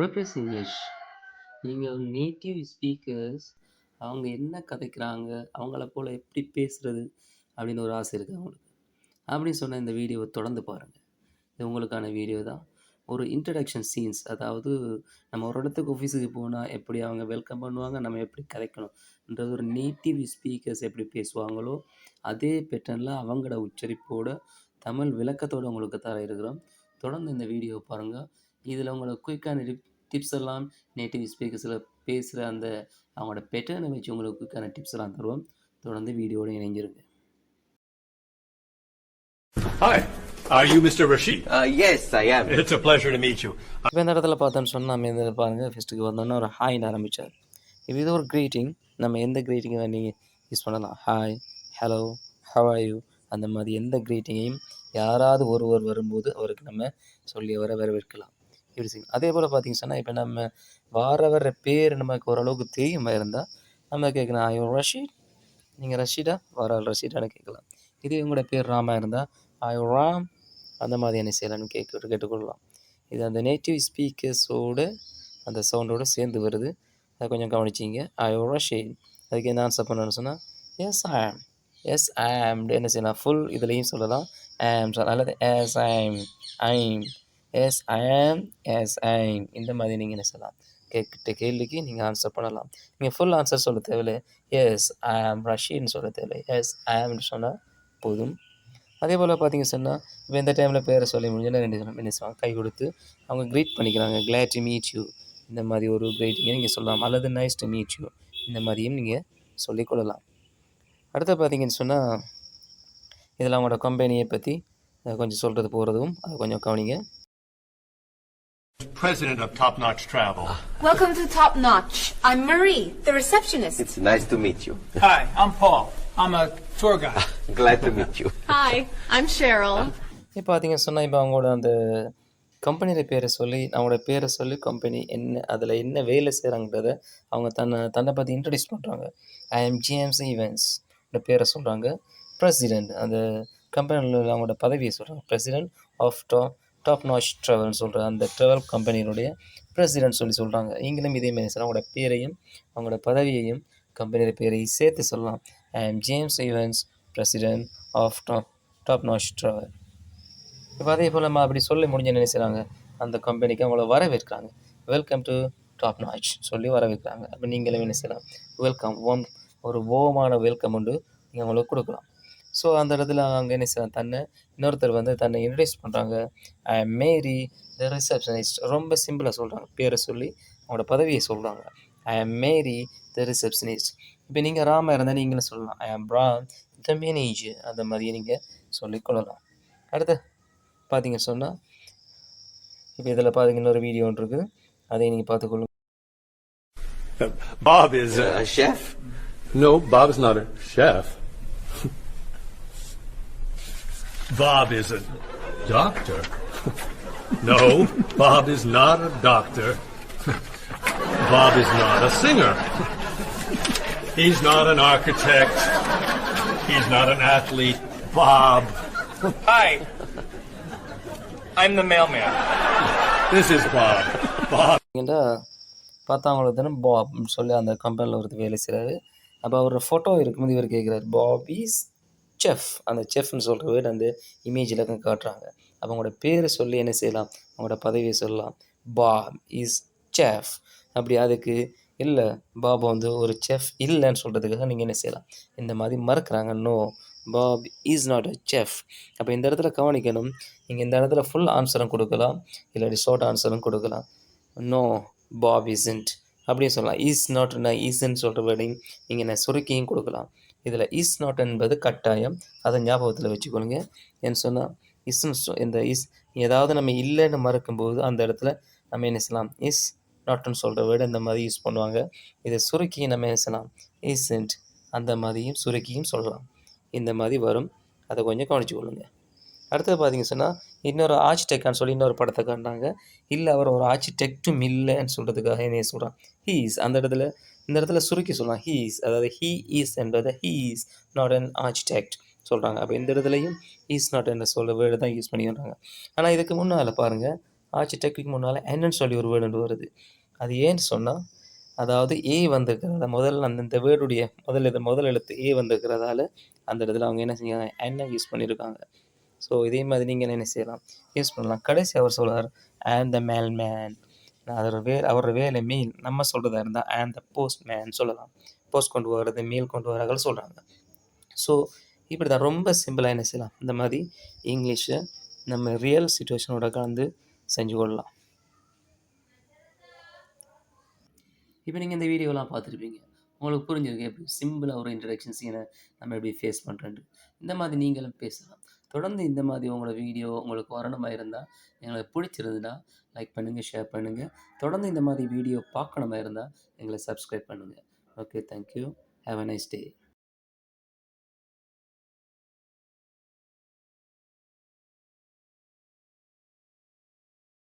Replace English. நீங்கள் native speakers அவங்க என்ன கதைக்கிறாங்க, அவங்கள போல எப்படி பேசுறது அப்படின்னு ஒரு ஆசை இருக்கு அவங்களுக்கு. அப்படின்னு சொன்ன இந்த வீடியோவை தொடர்ந்து பாருங்கள். இது உங்களுக்கான வீடியோ தான். ஒரு இன்ட்ரடக்ஷன் சீன்ஸ், அதாவது நம்ம ஒரு இடத்துக்கு ஆஃபீஸுக்கு போனால் எப்படி அவங்க வெல்கம் பண்ணுவாங்க, நம்ம எப்படி கதைக்கணும்ன்றது ஒரு நேட்டிவ் ஸ்பீக்கர்ஸ் எப்படி பேசுவாங்களோ அதே பேட்டர்னில் அவங்களோட உச்சரிப்போட தமிழ் விளக்கத்தோடு உங்களுக்கு தர இருக்கிறோம். தொடர்ந்து இந்த வீடியோ பாருங்கள். இதில் உங்களுக்கு குயிக்கான டிப்ஸ் எல்லாம் நேட்டிவ் ஸ்பீக்கர்ஸில் பேசுகிற அந்த அவங்களோட பேட்டர்னை வச்சு உங்களுக்கு குயிக்கான டிப்ஸ் எல்லாம் தருவோம். தொடர்ந்து வீடியோட இணைஞ்சிருங்க. Hi, are you Mr. Rashid? Yes, I am. It's a pleasure to meet you. இப்போ இந்த இடத்துல பார்த்தோன்னு சொன்னால் நம்ம இந்த பாருங்கள், ஃபஸ்ட்டுக்கு வந்தோன்னா ஒரு ஹாய்னு ஆரம்பித்தார். இப்போ இது ஒரு க்ரீட்டிங். நம்ம எந்த க்ரீட்டிங்கை நீங்கள் யூஸ் பண்ணலாம். Hi, hello, how are you, அந்த மாதிரி எந்த க்ரீட்டிங்கையும் யாராவது ஒருவர் வரும்போது அவருக்கு நம்ம சொல்லி அவரை வரவேற்கலாம். இப்படி செய்யணும். அதே போல் பார்த்தீங்க சொன்னால் இப்போ நம்ம வர பேர் நமக்கு ஓரளவுக்கு தெரியுமா இருந்தால் நம்ம கேட்கலாம், ஐயோ ரஷீட், நீங்கள் ரஷீடா, வர ரஷீடான்னு கேட்கலாம். இதே உங்களோட பேர் ராமா இருந்தால் ஐயோ ராம், அந்த மாதிரி என்ன செய்யலாம்னு கேட்டுக்கொள்ளலாம். இது அந்த நேட்டிவ் ஸ்பீக்கர்ஸோடு அந்த சவுண்டோடு சேர்ந்து வருது. அதை கொஞ்சம் கவனிச்சிங்க. ஐயோ ரஷீட், அதுக்கு என்ன ஆன்சர் பண்ணணும்னு சொன்னால் எஸ் ஐ ஆம், எஸ் ஐ ஆம் என்ன செய்யலாம், ஃபுல் இதுலேயும் சொல்லலாம். ஆம் அல்லது எஸ் ஐம், ஐம், எஸ் ஐ ஆம், எஸ் ஐம், இந்த மாதிரி நீங்கள் என்ன சொல்லலாம். கேட்கிட்ட கேள்விக்கு நீங்கள் ஆன்சர் பண்ணலாம். நீங்கள் ஃபுல் ஆன்சர் சொல்ல தேவையில்லை. எஸ் ஐ ஆம் ரஷீட்னு சொல்ல தேவையில்லை. எஸ் ஐ ஆம்னு சொன்னால் போதும். அதே போல் பார்த்தீங்க சொன்னால் இப்போ இந்த டைமில் பேரை சொல்லி முடிஞ்சால் என்ன சொல்லுவாங்க, கை கொடுத்து அவங்க க்ரீட் பண்ணிக்கிறாங்க. கிளாட் டு மீட் யூ, இந்த மாதிரி ஒரு க்ரீட்டிங்கை நீங்கள் சொல்லலாம். அல்லது நைஸ் டு மீட் யூ, இந்த மாதிரியும் நீங்கள் சொல்லிக்கொள்ளலாம். அடுத்து பார்த்தீங்கன்னு சொன்னால் இதில் அவங்களோட கம்பெனியை பற்றி கொஞ்சம் சொல்கிறது போகிறதும் அதை கொஞ்சம் கவனிங்க. President of Top Notch Travel. Welcome to Top Notch. I'm Marie, the receptionist. It's nice to meet you. Hi, I'm Paul. I'm a tour guide. Glad to meet you. Hi, I'm Cheryl. இப்போ பார்த்தீங்க சொன்னால் இப்போ அவங்களோட அந்த கம்பெனியில் பேரை சொல்லி அவங்களோட பேரை சொல்லி கம்பெனி என்ன அதில் என்ன வேலை செய்கிறாங்கிறத அவங்க தன்னை பற்றி இன்ட்ரடியூஸ் பண்ணுறாங்க. ஐ எம் ஜேம்ஸ் ஈவென்ட்ஸ் பேரை சொல்கிறாங்க. பிரசிடெண்ட், அந்த கம்பெனியில் அவங்களோட பதவியை சொல்கிறாங்க. பிரசிடெண்ட் ஆஃப் டாப் நாட்ச் ட்ராவல்னு சொல்கிற அந்த ட்ராவல் கம்பெனியினுடைய பிரசிடெண்ட் சொல்கிறாங்க. நீங்களும் இதே மாதிரி சொல்லலாம். அவங்களோட பேரையும் அவங்களோட பதவியையும் கம்பெனியோட பேரையும் சேர்த்து சொல்லலாம். I am James events, president of top notch travel. இப்போ அதே போல் நம்ம அப்படி சொல்லி முடிஞ்ச என்ன செய்கிறாங்க, அந்த கம்பெனிக்கு அவங்கள வரவேற்கிறாங்க. வெல்கம் டு டாப் நாட்ச் சொல்லி வரவேற்கிறாங்க. அப்போ நீங்களும் என்ன செய்யலாம், வெல்கம், ஒரு ஓமான வெல்கம் உண்டு நீங்கள் அவங்களுக்கு கொடுக்கலாம். ஸோ அந்த இடத்துல அவங்க என்ன செய்யலாம், இன்னொருத்தர் தன்னை இன்ட்ரடியூஸ் பண்ணுறாங்க. ஐ எம் மேரி த ரிசப்ஷனிஸ்ட், ரொம்ப சிம்பிளாக சொல்கிறாங்க. பேரை சொல்லி அவங்களோட பதவியை சொல்கிறாங்க. I am Mary the receptionist. இப்போ நீங்கள் ராமா இருந்தால் நீங்களும் சொல்லலாம், I am Ram the manager, அந்த மாதிரியே நீங்கள் சொல்லிக்கொள்ளலாம். அடுத்து பார்த்தீங்கன்னு சொன்னால் இப்போ இதில் பார்த்தீங்க இன்னொரு வீடியோ ஒன்று இருக்குது, அதை நீங்கள் பார்த்துக்கொள்ளுங்க. Bob is A chef? No, Bob's not a chef. Bob is a doctor. No, Bob is not a doctor. Bob is not a singer. He's not an architect. He's not an athlete. Bob. Hi, I'm the mailman. This is Bob. Bob. ஏன்டா பார்த்தா அவங்களுக்கு தானே பாப்னு சொல்லி அந்த கம்பெனியில் ஒருத்தர் வேலை செய்கிறாரு. அப்போ அவரோட ஃபோட்டோ இருக்கும்போது இவர் கேட்குறாரு, பாப் இஸ் செஃப். அந்த செஃப்னு சொல்கிற வேர்டு அந்த இமேஜில் காட்டுறாங்க. அப்போ அவங்களோட பேரை சொல்லி என்ன செய்யலாம், அவங்களோட பதவியை சொல்லலாம். Bob is chef. அப்படி அதுக்கு இல்லை, பாப் ஒரு செஃப் இல்லைன்னு சொல்கிறதுக்காக நீங்கள் என்ன செய்யலாம், இந்த மாதிரி மறக்கிறாங்க. No, Bob is not a chef. அப்போ இந்த இடத்துல கவனிக்கணும். நீங்கள் இந்த இடத்துல ஃபுல் ஆன்சரும் கொடுக்கலாம், இல்லாட்டி ஷார்ட் ஆன்சரும் கொடுக்கலாம். நோ, பாப் இஸ்ன்ட் அப்படின்னு சொல்லலாம். இஸ் நாட்னா இஸ்ன்னு சொல்கிற வேர்டையும் நீங்கள் என்ன சுருக்கியும் கொடுக்கலாம். இதில் இஸ் நாட் என்பது கட்டாயம், அதை ஞாபகத்தில் வச்சுக்கொள்ளுங்க. ஏன்னு சொன்னால் இந்த இஸ் ஏதாவது நம்ம இல்லைன்னு மறக்கும்போது அந்த இடத்துல நம்ம என்ன செய்யலாம், இஸ் நாட்னு சொல்கிற வேர்டு இந்த மாதிரி யூஸ் பண்ணுவாங்க. இதை சுருக்கியும் நம்ம என்ன செய்யலாம், இஸ்ன்ட், அந்த மாதிரியும் சுருக்கியும் சொல்லலாம். இந்த மாதிரி வரும், அதை கொஞ்சம் கவனிச்சு கொள்ளுங்க. அடுத்தது பார்த்தீங்க சொன்னால் இன்னொரு ஆர்ச்சிடெக்டான்னு சொல்லி இன்னொரு படத்தை காட்டினாங்க. இல்லை, அவர் ஒரு ஆர்ச்சிடெக்டும் இல்லைன்னு சொல்கிறதுக்காக என்ன சொல்கிறான், ஹீஸ். இந்த இடத்துல சுருக்கி சொல்லலாம், ஹீஸ், அதாவது ஹீ இஸ் என்பதை ஹீஸ் நாட் அன் ஆர்ச்சிடெக்ட் சொல்கிறாங்க. அப்போ இந்த இடத்துலையும் இஸ் நாட் என்ற சொல்ல வேர்டு தான் யூஸ் பண்ணி வர்றாங்க. ஆனால் இதுக்கு முன்னால் பாருங்கள், ஆர்கிடெக்டுக்கு முன்னால் என்னன்னு சொல்லி ஒரு வேர்டு வருது. அது ஏன்னு சொன்னால், அதாவது ஏ வந்திருக்கிறதால முதல்ல அந்த வேர்டுடைய முதல் எழுத்து ஏ வந்திருக்கிறதால அந்த இடத்துல அவங்க என்ன செஞ்சாங்க, என்ன யூஸ் பண்ணியிருக்காங்க. ஸோ இதே மாதிரி நீங்கள் என்ன செய்யலாம், யூஸ் பண்ணலாம். கடைசி அவர் சொல்கிறார் அண்ட் த மேல் மேன். அவரோட வேலை மெயில். நம்ம சொல்கிறதா இருந்தால் அண்ட் த போஸ்ட் மேன் சொல்லலாம். போஸ்ட் கொண்டு வர்றது, மெயில் கொண்டு வரார்கள் சொல்கிறாங்க. ஸோ இப்படி தான் ரொம்ப சிம்பிளாக என்ன செய்யலாம், இந்த மாதிரி இங்கிலீஷை நம்ம ரியல் சுச்சுவேஷனோட கலந்து செஞ்சு கொள்ளலாம். இப்போ நீங்கள் இந்த வீடியோலாம் பார்த்துருப்பீங்க, உங்களுக்கு புரிஞ்சிருக்கு எப்படி சிம்பிளாக ஒரு இன்ட்ரடக்ஷன் சீனை நம்ம எப்படி ஃபேஸ் பண்ணுறேன்னு. இந்த மாதிரி நீங்களும் பேசலாம். தொடர்ந்து இந்த மாதிரி உங்களோட வீடியோ உங்களுக்கு வரணுமா இருந்தால், எங்களுக்கு பிடிச்சிருந்ததுன்னா லைக் பண்ணுங்கள், ஷேர் பண்ணுங்கள். தொடர்ந்து இந்த மாதிரி வீடியோ பார்க்கணுமா இருந்தால் எங்களை சப்ஸ்கிரைப் பண்ணுங்கள். Okay, thank you. Have a nice day.